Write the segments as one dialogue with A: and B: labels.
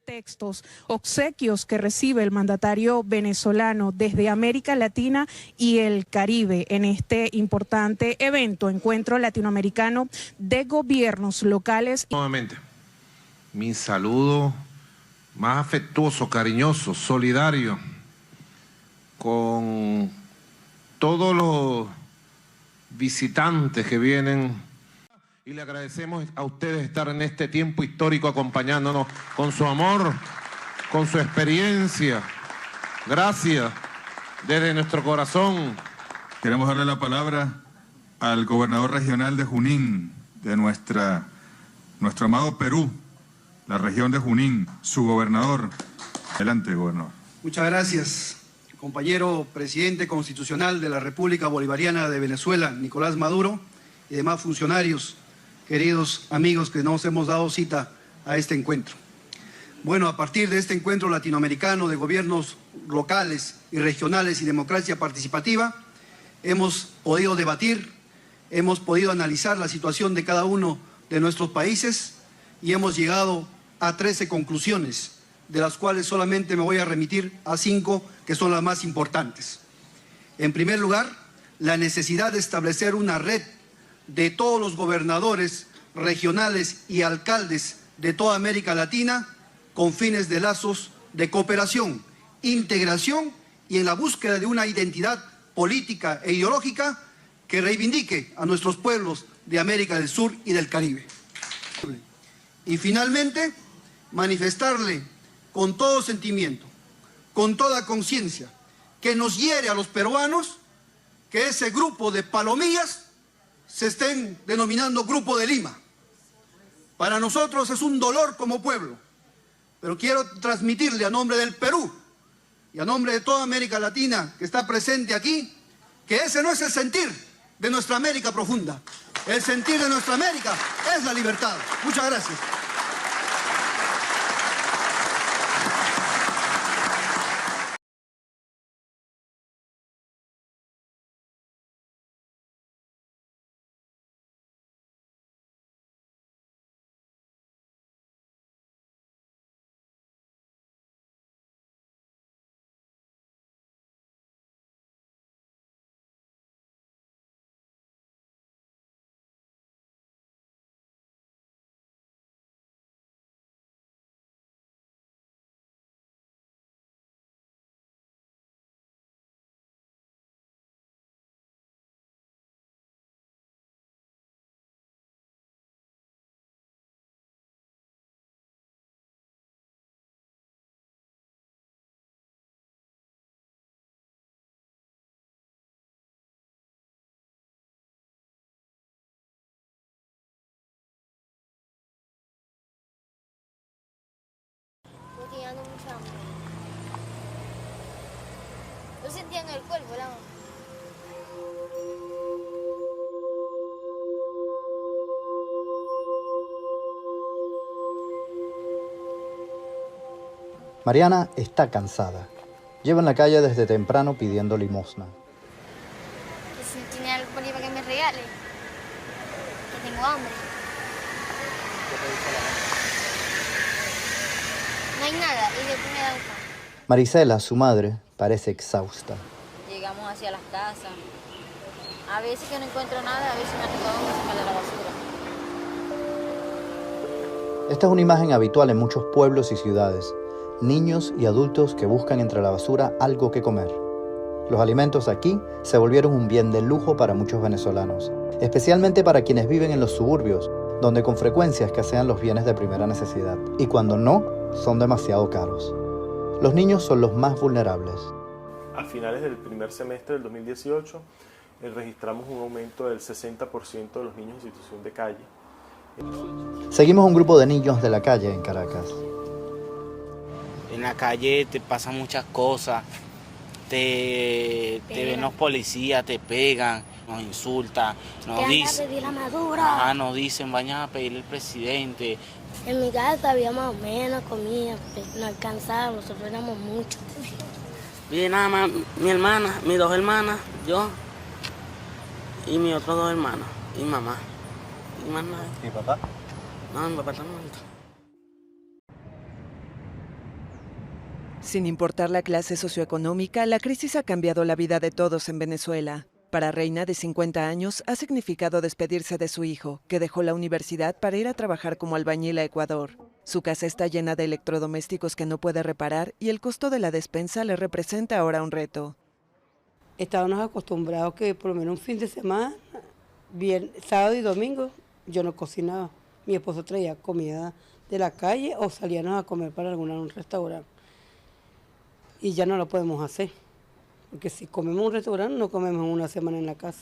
A: textos, obsequios que recibe el mandatario venezolano desde América Latina y el Caribe en este importante evento, Encuentro Latinoamericano de Gobiernos Locales.
B: Nuevamente, mi saludo más afectuoso, cariñoso, solidario con todos los visitantes que vienen. Y le agradecemos a ustedes estar en este tiempo histórico acompañándonos con su amor, con su experiencia. Gracias desde nuestro corazón.
C: Queremos darle la palabra al gobernador regional de Junín, de nuestro amado Perú, la región de Junín, su gobernador. Adelante, gobernador.
D: Muchas gracias, compañero presidente constitucional de la República Bolivariana de Venezuela, Nicolás Maduro, y demás funcionarios, queridos amigos que nos hemos dado cita a este encuentro. Bueno, a partir de este encuentro latinoamericano de gobiernos locales y regionales y democracia participativa, hemos podido debatir, hemos podido analizar la situación de cada uno de nuestros países y hemos llegado a 13 conclusiones, de las cuales solamente me voy a remitir a 5 que son las más importantes. En primer lugar, la necesidad de establecer una red de todos los gobernadores regionales y alcaldes de toda América Latina con fines de lazos de cooperación, integración y en la búsqueda de una identidad política e ideológica que reivindique a nuestros pueblos de América del Sur y del Caribe. Y finalmente, manifestarle con todo sentimiento, con toda conciencia, que nos hiere a los peruanos que ese grupo de palomillas se estén denominando Grupo de Lima. Para nosotros es un dolor como pueblo, pero quiero transmitirle a nombre del Perú y a nombre de toda América Latina que está presente aquí, que ese no es el sentir de nuestra América profunda. El sentir de nuestra América es la libertad. Muchas gracias.
E: Mucha hambre. Yo sentía en el cuerpo el hambre.
F: Mariana está cansada. Lleva en la calle desde temprano pidiendo limosna.
E: Que si tiene algo por ahí para que me regale. Que tengo hambre. No hay nada y después me dan pan.
F: Marisela, su madre, parece exhausta.
G: Llegamos hacia las casas. A veces que no encuentro nada, a veces me recogen música de la basura.
F: Esta es una imagen habitual en muchos pueblos y ciudades. Niños y adultos que buscan entre la basura algo que comer. Los alimentos aquí se volvieron un bien de lujo para muchos venezolanos, especialmente para quienes viven en los suburbios, donde con frecuencia escasean los bienes de primera necesidad, y cuando no, son demasiado caros. Los niños son los más vulnerables.
H: A finales del primer semestre del 2018, registramos un aumento del 60% de los niños en situación de calle.
F: Seguimos un grupo de niños de la calle en Caracas.
I: En la calle te pasan muchas cosas, te ven los policías, te pegan, nos insultan, nos dicen, nos dicen, vayan a pedirle al presidente.
J: En mi casa había más o menos comida, no alcanzaba, nosotros éramos muchos.
I: Viene nada más mi hermana, mis 2 hermanas, yo y mis otros 2 hermanos, y mamá. Y más nadie.
F: ¿Mi papá?
I: No, mi papá está muerto.
K: Sin importar la clase socioeconómica, la crisis ha cambiado la vida de todos en Venezuela. Para Reina, de 50 años, ha significado despedirse de su hijo, que dejó la universidad para ir a trabajar como albañil a Ecuador. Su casa está llena de electrodomésticos que no puede reparar y el costo de la despensa le representa ahora un reto.
L: Estábamos acostumbrados que por lo menos un fin de semana, sábado y domingo, yo no cocinaba. Mi esposo traía comida de la calle o salíamos a comer para algún restaurante. Y ya no lo podemos hacer, porque si comemos en un restaurante no comemos una semana en la casa.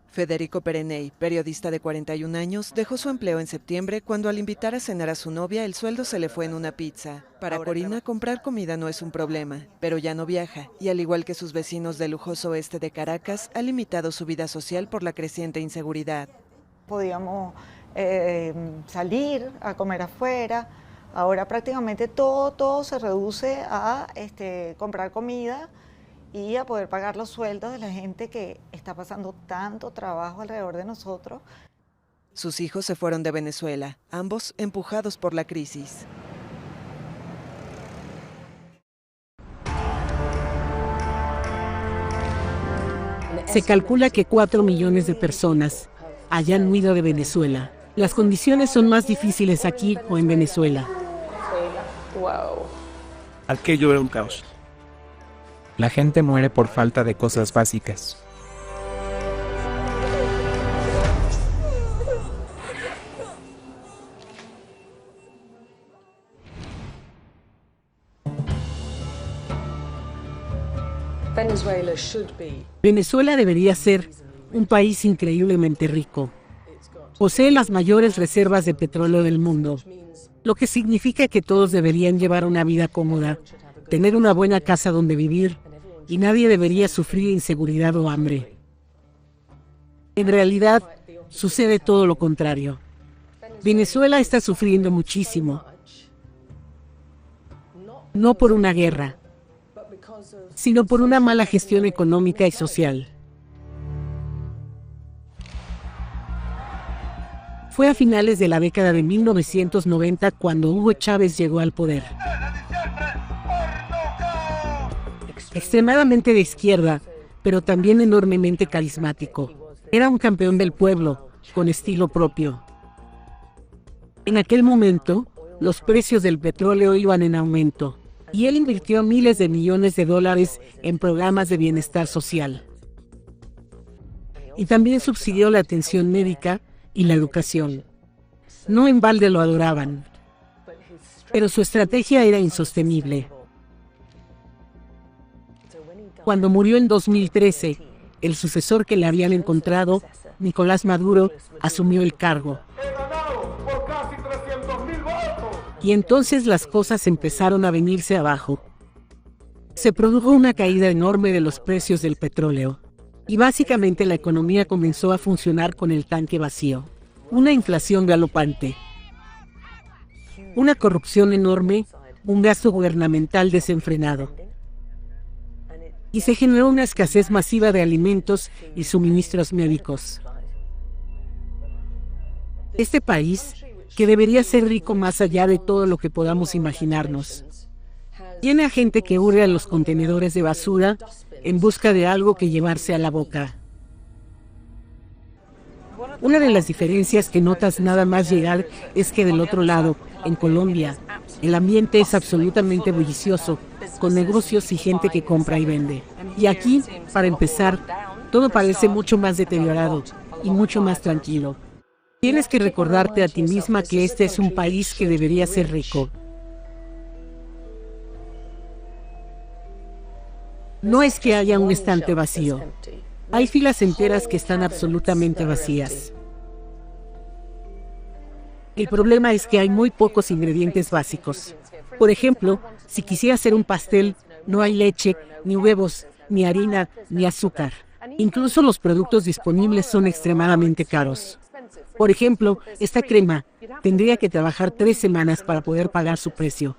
K: Federico Pereney, periodista de 41 años, dejó su empleo en septiembre cuando al invitar a cenar a su novia el sueldo se le fue en una pizza. Para Corina, comprar comida no es un problema, pero ya no viaja y al igual que sus vecinos del lujoso oeste de Caracas, ha limitado su vida social por la creciente inseguridad.
M: Podíamos salir a comer afuera. Ahora prácticamente todo se reduce a comprar comida y a poder pagar los sueldos de la gente que está pasando tanto trabajo alrededor de nosotros.
K: Sus hijos se fueron de Venezuela, ambos empujados por la crisis.
N: Se calcula que 4 millones de personas hayan huido de Venezuela. Las condiciones son más difíciles aquí o en Venezuela.
O: Aquello era un caos. La gente muere por falta de cosas básicas.
N: Venezuela debería ser un país increíblemente rico. Posee las mayores reservas de petróleo del mundo, lo que significa que todos deberían llevar una vida cómoda, tener una buena casa donde vivir y nadie debería sufrir inseguridad o hambre. En realidad, sucede todo lo contrario. Venezuela está sufriendo muchísimo. No por una guerra, sino por una mala gestión económica y social. Fue a finales de la década de 1990 cuando Hugo Chávez llegó al poder. Extremadamente de izquierda, pero también enormemente carismático. Era un campeón del pueblo, con estilo propio. En aquel momento, los precios del petróleo iban en aumento, y él invirtió miles de millones de dólares en programas de bienestar social. Y también subsidió la atención médica y la educación. No en balde lo adoraban, pero su estrategia era insostenible. Cuando murió en 2013, el sucesor que le habían encontrado, Nicolás Maduro, asumió el cargo. Y entonces las cosas empezaron a venirse abajo. Se produjo una caída enorme de los precios del petróleo. Y básicamente la economía comenzó a funcionar con el tanque vacío. Una inflación galopante. Una corrupción enorme, un gasto gubernamental desenfrenado. Y se generó una escasez masiva de alimentos y suministros médicos. Este país, que debería ser rico más allá de todo lo que podamos imaginarnos, tiene a gente que hurga en los contenedores de basura en busca de algo que llevarse a la boca. Una de las diferencias que notas nada más llegar es que del otro lado, en Colombia, el ambiente es absolutamente bullicioso, con negocios y gente que compra y vende. Y aquí, para empezar, todo parece mucho más deteriorado y mucho más tranquilo. Tienes que recordarte a ti misma que este es un país que debería ser rico. No es que haya un estante vacío. Hay filas enteras que están absolutamente vacías. El problema es que hay muy pocos ingredientes básicos. Por ejemplo, si quisiera hacer un pastel, no hay leche, ni huevos, ni harina, ni azúcar. Incluso los productos disponibles son extremadamente caros. Por ejemplo, esta crema tendría que trabajar 3 semanas para poder pagar su precio.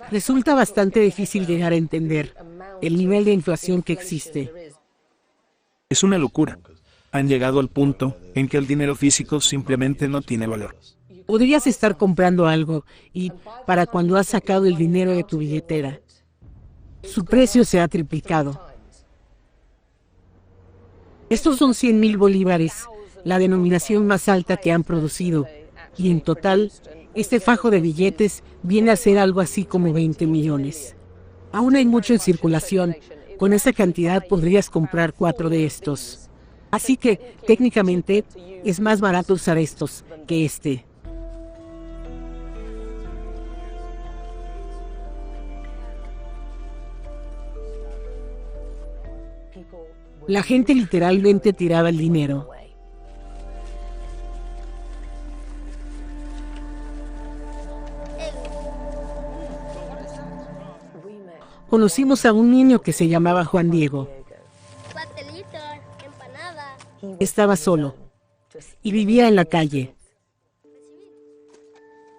N: Resulta bastante difícil llegar a entender el nivel de inflación que existe.
O: Es una locura. Han llegado al punto en que el dinero físico simplemente no tiene valor.
N: Podrías estar comprando algo y para cuando has sacado el dinero de tu billetera, su precio se ha triplicado. Estos son 100,000 bolívares, la denominación más alta que han producido, y en total, este fajo de billetes viene a ser algo así como 20 millones. Aún hay mucho en circulación. Con esa cantidad podrías comprar 4 de estos. Así que, técnicamente, es más barato usar estos que este. La gente literalmente tiraba el dinero. Conocimos a un niño que se llamaba Juan Diego. Estaba solo y vivía en la calle.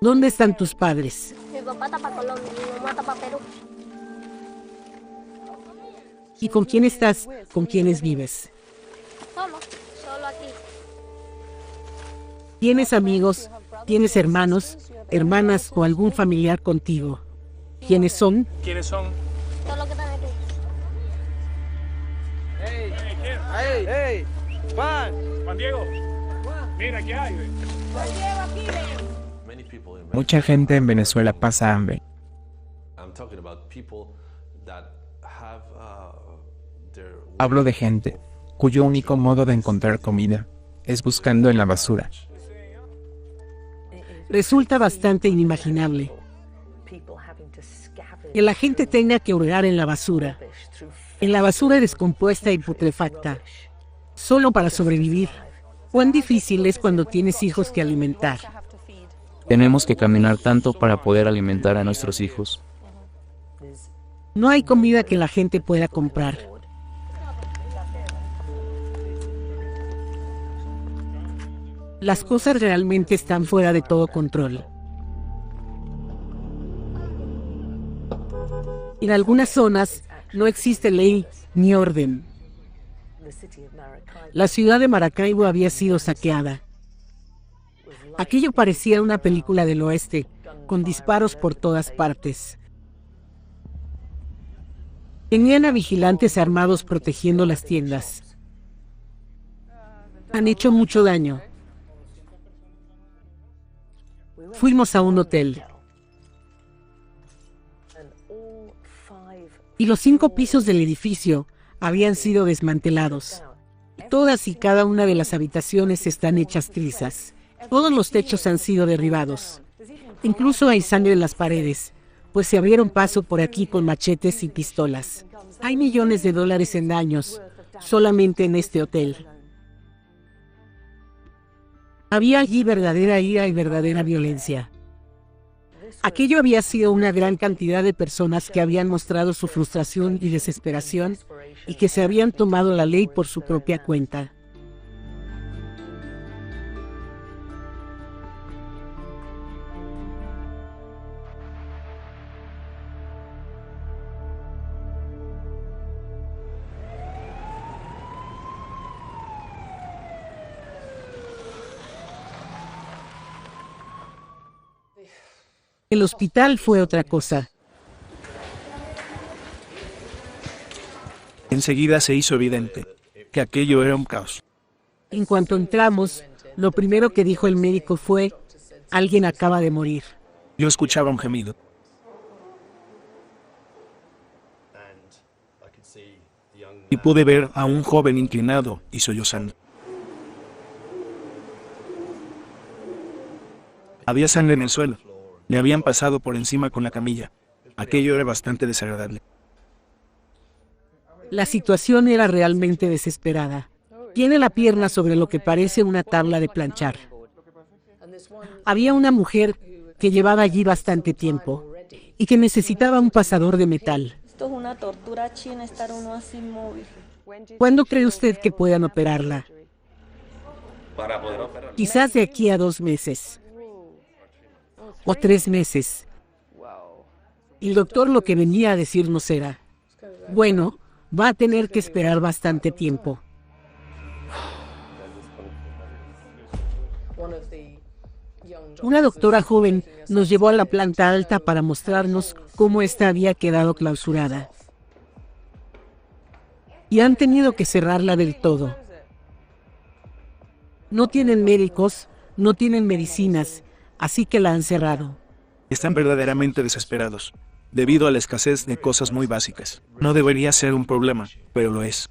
N: ¿Dónde están tus padres?
J: Mi papá está para Colombia, mi mamá está para Perú.
N: ¿Y con quién estás? ¿Con quiénes vives?
J: Solo aquí.
N: ¿Tienes amigos? ¿Tienes hermanos, hermanas o algún familiar contigo? ¿Quiénes son?
P: ¿Quiénes son?
J: Todo lo que están aquí.
P: ¡Hey! ¡Juan Diego! Mira, ¿qué hay?
O: Mucha gente en Venezuela pasa hambre. Hablo de gente cuyo único modo de encontrar comida es buscando en la basura.
N: Resulta bastante inimaginable que la gente tenga que hurgar en la basura descompuesta y putrefacta, solo para sobrevivir. ¿Cuán difícil es cuando tienes hijos que alimentar?
Q: Tenemos que caminar tanto para poder alimentar a nuestros hijos.
N: No hay comida que la gente pueda comprar. Las cosas realmente están fuera de todo control. En algunas zonas no existe ley ni orden. La ciudad de Maracaibo había sido saqueada. Aquello parecía una película del oeste, con disparos por todas partes. Tenían a vigilantes armados protegiendo las tiendas. Han hecho mucho daño. Fuimos a un hotel. Y los 5 pisos del edificio habían sido desmantelados. Todas y cada una de las habitaciones están hechas trizas. Todos los techos han sido derribados. Incluso hay sangre en las paredes, pues se abrieron paso por aquí con machetes y pistolas. Hay millones de dólares en daños, solamente en este hotel. Había allí verdadera ira y verdadera violencia. Aquello había sido una gran cantidad de personas que habían mostrado su frustración y desesperación y que se habían tomado la ley por su propia cuenta. El hospital fue otra cosa.
R: Enseguida se hizo evidente que aquello era un caos.
N: En cuanto entramos, lo primero que dijo el médico fue: alguien acaba de morir.
R: Yo escuchaba un gemido. Y pude ver a un joven inclinado y sollozando. Había sangre en el suelo. Le habían pasado por encima con la camilla. Aquello era bastante desagradable.
N: La situación era realmente desesperada. Tiene la pierna sobre lo que parece una tabla de planchar. Había una mujer que llevaba allí bastante tiempo y que necesitaba un pasador de metal.
S: Esto es una tortura china, estar uno así inmóvil.
N: ¿Cuándo cree usted que puedan operarla? Quizás de aquí a 2 meses. O 3 meses. El doctor lo que venía a decirnos era: bueno, va a tener que esperar bastante tiempo. Una doctora joven nos llevó a la planta alta para mostrarnos cómo esta había quedado clausurada. Y han tenido que cerrarla del todo. No tienen médicos, no tienen medicinas, así que la han cerrado.
R: Están verdaderamente desesperados, debido a la escasez de cosas muy básicas. No debería ser un problema, pero lo es.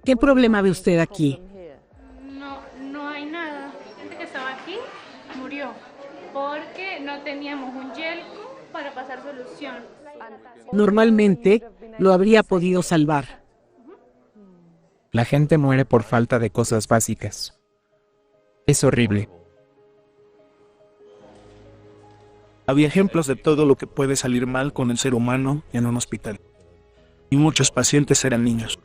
N: ¿Qué problema ve usted aquí?
T: No hay nada. La gente que estaba aquí murió porque no teníamos un yelco para pasar solución.
N: Normalmente lo habría podido salvar.
O: La gente muere por falta de cosas básicas. Es horrible.
R: Había ejemplos de todo lo que puede salir mal con el ser humano en un hospital. Y muchos pacientes eran niños.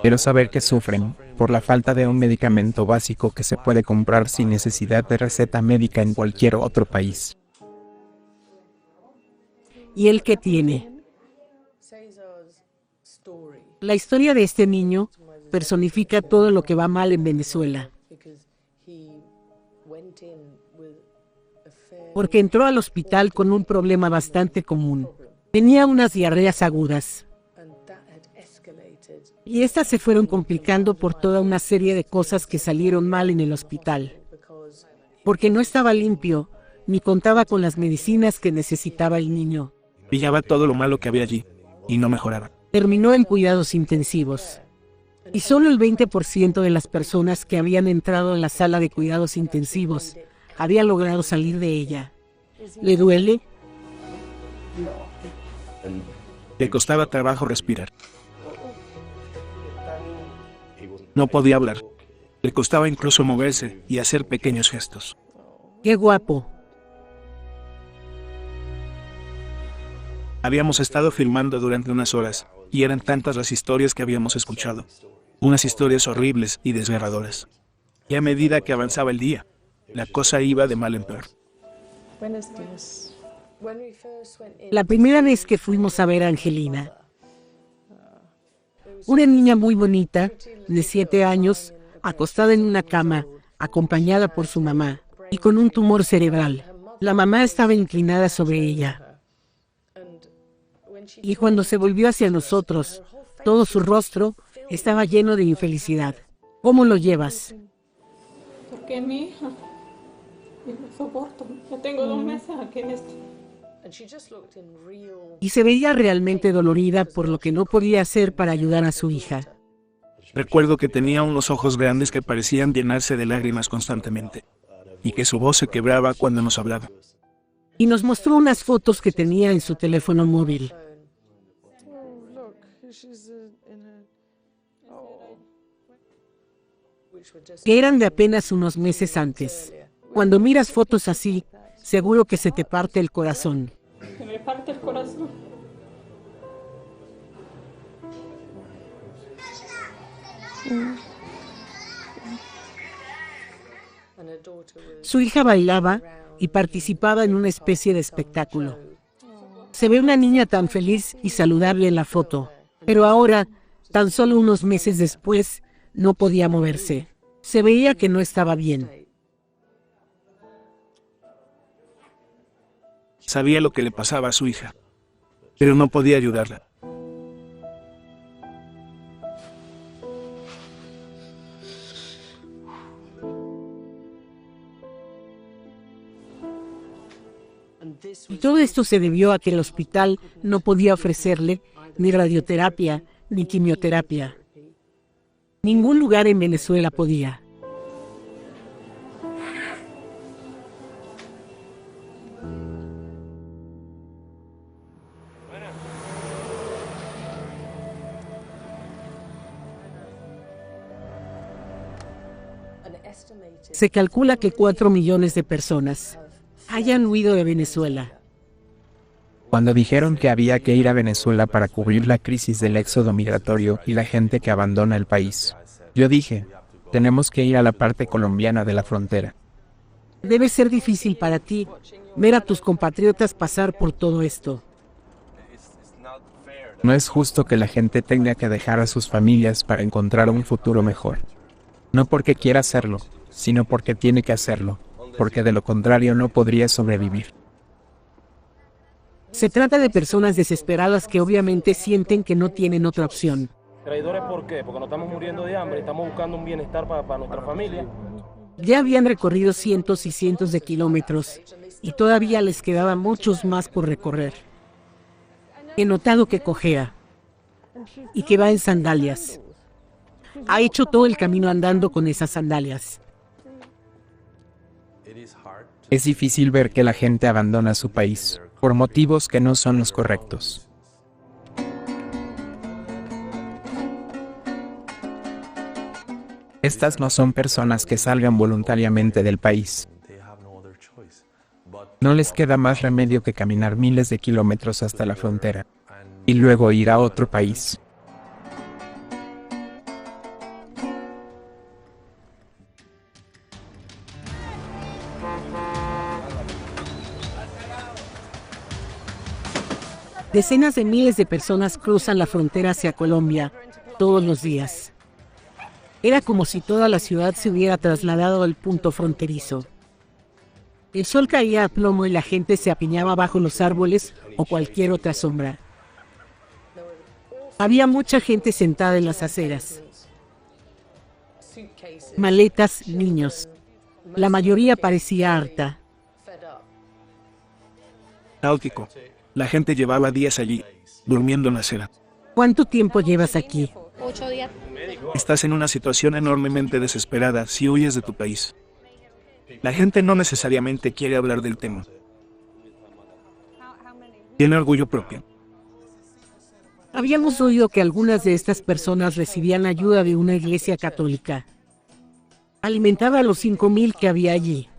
O: Quiero saber que sufren por la falta de un medicamento básico que se puede comprar sin necesidad de receta médica en cualquier otro país.
N: ¿Y él qué tiene? La historia de este niño personifica todo lo que va mal en Venezuela. Porque entró al hospital con un problema bastante común. Tenía unas diarreas agudas. Y estas se fueron complicando por toda una serie de cosas que salieron mal en el hospital. Porque no estaba limpio, ni contaba con las medicinas que necesitaba el niño.
R: Pillaba todo lo malo que había allí, y no mejoraba.
N: Terminó en cuidados intensivos. Y solo el 20% de las personas que habían entrado en la sala de cuidados intensivos habían logrado salir de ella. ¿Le duele?
R: Le costaba trabajo respirar. No podía hablar. Le costaba incluso moverse y hacer pequeños gestos.
N: ¡Qué guapo!
R: Habíamos estado filmando durante unas horas, y eran tantas las historias que habíamos escuchado. Unas historias horribles y desgarradoras. Y a medida que avanzaba el día, la cosa iba de mal en peor.
S: Buenos días.
N: La primera vez que fuimos a ver a Angelina, una niña muy bonita, de 7 años, acostada en una cama, acompañada por su mamá, y con un tumor cerebral. La mamá estaba inclinada sobre ella. Y cuando se volvió hacia nosotros, todo su rostro estaba lleno de infelicidad. ¿Cómo lo llevas?
T: Porque mi hija, yo no soporto. Yo tengo 2 meses aquí en esto.
N: Y se veía realmente dolorida por lo que no podía hacer para ayudar a su hija.
R: Recuerdo que tenía unos ojos grandes que parecían llenarse de lágrimas constantemente, y que su voz se quebraba cuando nos hablaba.
N: Y nos mostró unas fotos que tenía en su teléfono móvil. Que eran de apenas unos meses antes. Cuando miras fotos así, seguro que se te parte el corazón.
T: Se me parte el corazón.
N: Su hija bailaba y participaba en una especie de espectáculo. Se ve una niña tan feliz y saludable en la foto, pero ahora, tan solo unos meses después, no podía moverse. Se veía que no estaba bien.
R: Sabía lo que le pasaba a su hija, pero no podía ayudarla.
N: Y todo esto se debió a que el hospital no podía ofrecerle ni radioterapia ni quimioterapia. Ningún lugar en Venezuela podía. Se calcula que 4 millones de personas hayan huido de Venezuela.
O: Cuando dijeron que había que ir a Venezuela para cubrir la crisis del éxodo migratorio y la gente que abandona el país, yo dije, tenemos que ir a la parte colombiana de la frontera.
N: Debe ser difícil para ti ver a tus compatriotas pasar por todo esto.
O: No es justo que la gente tenga que dejar a sus familias para encontrar un futuro mejor. No porque quiera hacerlo, sino porque tiene que hacerlo, porque de lo contrario no podría sobrevivir.
N: Se trata de personas desesperadas que obviamente sienten que no tienen otra opción.
U: ¿Traidores por qué? Porque nos estamos muriendo de hambre, estamos buscando un bienestar para nuestra familia.
N: Ya habían recorrido cientos y cientos de kilómetros y todavía les quedaban muchos más por recorrer. He notado que cojea y que va en sandalias. Ha hecho todo el camino andando con esas sandalias.
O: Es difícil ver que la gente abandona su país por motivos que no son los correctos. Estas no son personas que salgan voluntariamente del país. No les queda más remedio que caminar miles de kilómetros hasta la frontera y luego ir a otro país.
N: Decenas de miles de personas cruzan la frontera hacia Colombia todos los días. Era como si toda la ciudad se hubiera trasladado al punto fronterizo. El sol caía a plomo y la gente se apiñaba bajo los árboles o cualquier otra sombra. Había mucha gente sentada en las aceras. Maletas, niños. La mayoría parecía harta.
R: Náutico. La gente llevaba días allí, durmiendo en la acera.
N: ¿Cuánto tiempo llevas aquí?
T: 8 días.
R: Estás en una situación enormemente desesperada si huyes de tu país. La gente no necesariamente quiere hablar del tema. Tiene orgullo propio.
N: Habíamos oído que algunas de estas personas recibían ayuda de una iglesia católica. Alimentaba a los 5,000 que había allí.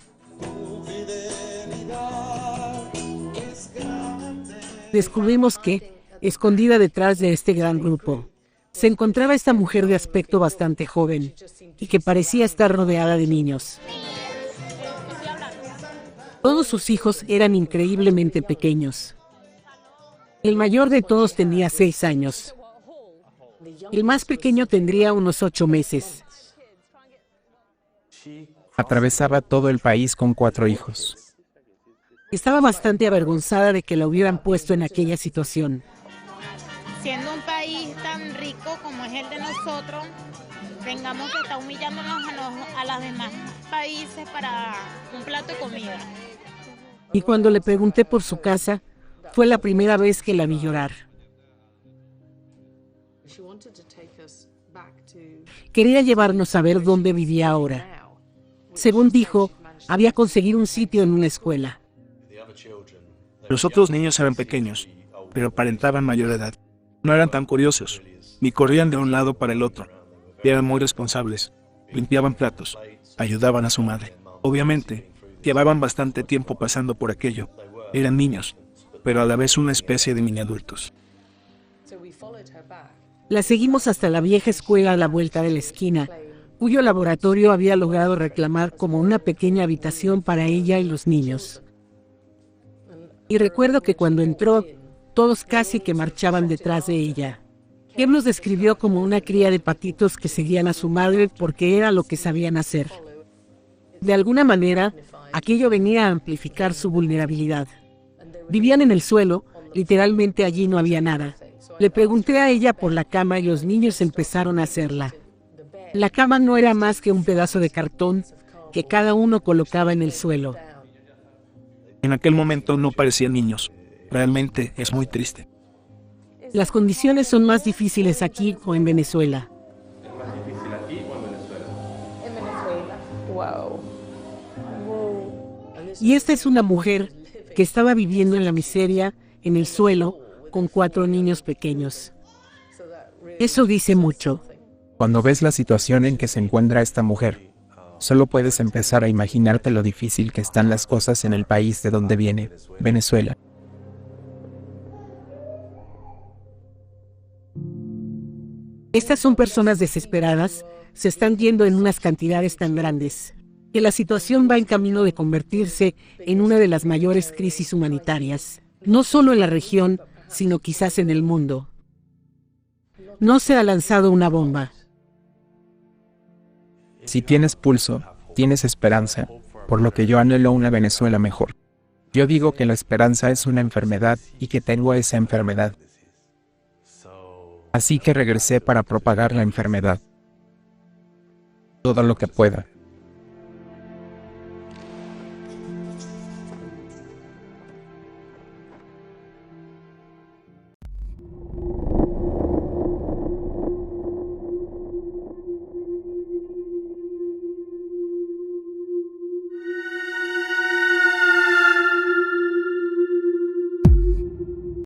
N: Descubrimos que, escondida detrás de este gran grupo, se encontraba esta mujer de aspecto bastante joven y que parecía estar rodeada de niños. Todos sus hijos eran increíblemente pequeños. El mayor de todos tenía 6 años. El más pequeño tendría unos 8 meses.
O: Atravesaba todo el país con 4 hijos.
N: Estaba bastante avergonzada de que la hubieran puesto en aquella situación.
T: Siendo un país tan rico como es el de nosotros, tengamos que estar humillándonos a los demás países para un plato de comida.
N: Y cuando le pregunté por su casa, fue la primera vez que la vi llorar. Quería llevarnos a ver dónde vivía ahora. Según dijo, había conseguido un sitio en una escuela.
R: Los otros niños eran pequeños, pero aparentaban mayor edad. No eran tan curiosos, ni corrían de un lado para el otro. Eran muy responsables, limpiaban platos, ayudaban a su madre. Obviamente, llevaban bastante tiempo pasando por aquello. Eran niños, pero a la vez una especie de mini adultos.
N: La seguimos hasta la vieja escuela a la vuelta de la esquina, cuyo laboratorio había logrado reclamar como una pequeña habitación para ella y los niños. Y recuerdo que cuando entró, todos casi que marchaban detrás de ella. Kim los describió como una cría de patitos que seguían a su madre porque era lo que sabían hacer. De alguna manera, aquello venía a amplificar su vulnerabilidad. Vivían en el suelo, literalmente allí no había nada. Le pregunté a ella por la cama y los niños empezaron a hacerla. La cama no era más que un pedazo de cartón que cada uno colocaba en el suelo.
R: En aquel momento no parecían niños. Realmente es muy triste.
N: Las condiciones son más difíciles aquí o en Venezuela.
H: ¿Es más difícil aquí o en Venezuela?
S: En Venezuela. Wow.
N: Y esta es una mujer que estaba viviendo en la miseria, en el suelo, con 4 niños pequeños. Eso dice mucho.
O: Cuando ves la situación en que se encuentra esta mujer, solo puedes empezar a imaginarte lo difícil que están las cosas en el país de donde viene, Venezuela.
N: Estas son personas desesperadas, se están yendo en unas cantidades tan grandes, que la situación va en camino de convertirse en una de las mayores crisis humanitarias, no solo en la región, sino quizás en el mundo. No se ha lanzado una bomba.
O: Si tienes pulso, Tienes esperanza, por lo que yo anhelo una Venezuela mejor. Yo digo que la esperanza es una enfermedad y que tengo esa enfermedad. Así que regresé para propagar la enfermedad. Todo lo que pueda.